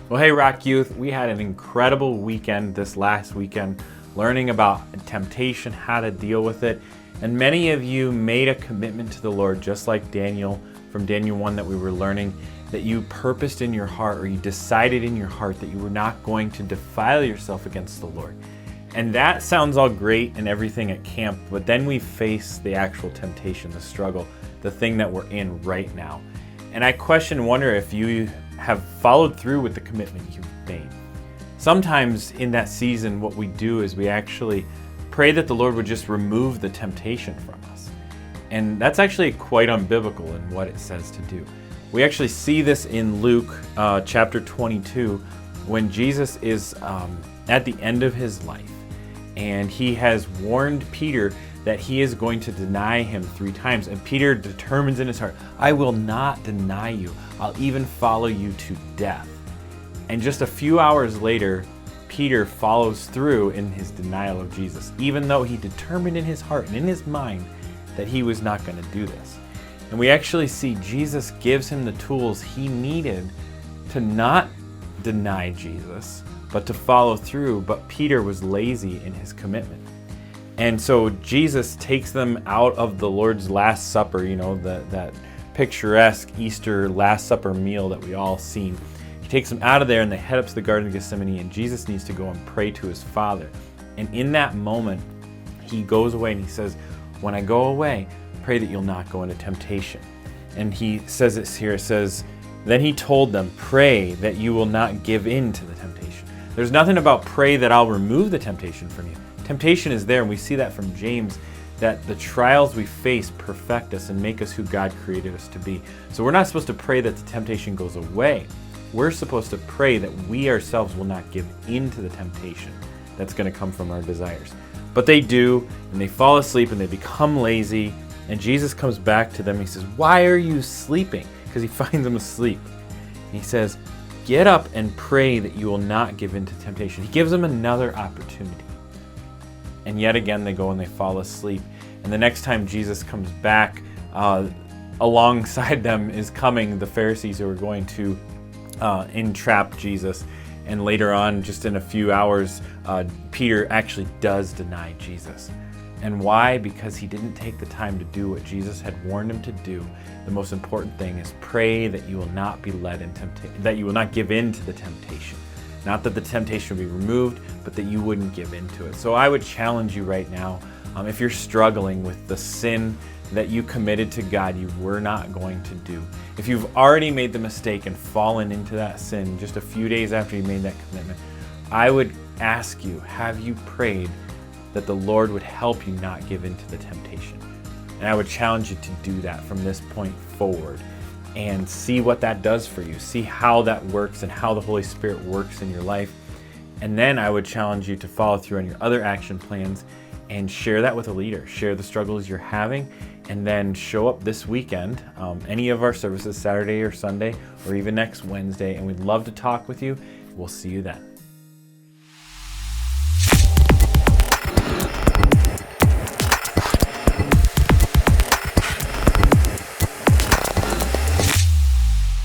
Well, hey, Rock Youth, we had an incredible weekend this last weekend learning about temptation, how to deal with it. And many of you made a commitment to the Lord, just like Daniel from Daniel 1 that we were learning, that you purposed in your heart, or you decided in your heart that you were not going to defile yourself against the Lord. And that sounds all great and everything at camp, but then we face the actual temptation, the struggle, the thing that we're in right now. And I wonder if you have followed through with the commitment you've made. Sometimes in that season, what we do is we actually pray that the Lord would just remove the temptation from us. And that's actually quite unbiblical in what it says to do. We actually see this in Luke chapter 22, when Jesus is at the end of his life, and he has warned Peter that he is going to deny him 3 times. And Peter determines in his heart, I will not deny you. I'll even follow you to death. And just a few hours later, Peter follows through in his denial of Jesus, even though he determined in his heart and in his mind that he was not going to do this. And we actually see Jesus gives him the tools he needed to not deny Jesus, but to follow through. But Peter was lazy in his commitment. And so Jesus takes them out of the Lord's Last Supper, that picturesque Easter Last Supper meal that we all seen. He takes them out of there and they head up to the Garden of Gethsemane, and Jesus needs to go and pray to his Father. And in that moment, he goes away and he says, when I go away, pray that you'll not go into temptation. And he says this here, it says, then he told them, pray that you will not give in to the temptation. There's nothing about pray that I'll remove the temptation from you. Temptation is there, and we see that from James, that the trials we face perfect us and make us who God created us to be. So we're not supposed to pray that the temptation goes away. We're supposed to pray that we ourselves will not give in to the temptation that's going to come from our desires. But they do, and they fall asleep and they become lazy, and Jesus comes back to them and he says, why are you sleeping? Because he finds them asleep. And he says, get up and pray that you will not give in to temptation. He gives them another opportunity. And yet again, they go and they fall asleep. And the next time Jesus comes back, alongside them is coming the Pharisees who are going to entrap Jesus. And later on, just in a few hours, Peter actually does deny Jesus. And why? Because he didn't take the time to do what Jesus had warned him to do. The most important thing is pray that you will not be led in temptation, that you will not give in to the temptation. Not that the temptation would be removed, but that you wouldn't give into it. So I would challenge you right now, if you're struggling with the sin that you committed to God you were not going to do. If you've already made the mistake and fallen into that sin just a few days after you made that commitment, I would ask you, have you prayed that the Lord would help you not give into the temptation? And I would challenge you to do that from this point forward, and see what that does for you. See how that works and how the Holy Spirit works in your life. And then I would challenge you to follow through on your other action plans and share that with a leader. Share the struggles you're having, and then show up this weekend, any of our services, Saturday or Sunday, or even next Wednesday, and we'd love to talk with you. We'll see you then.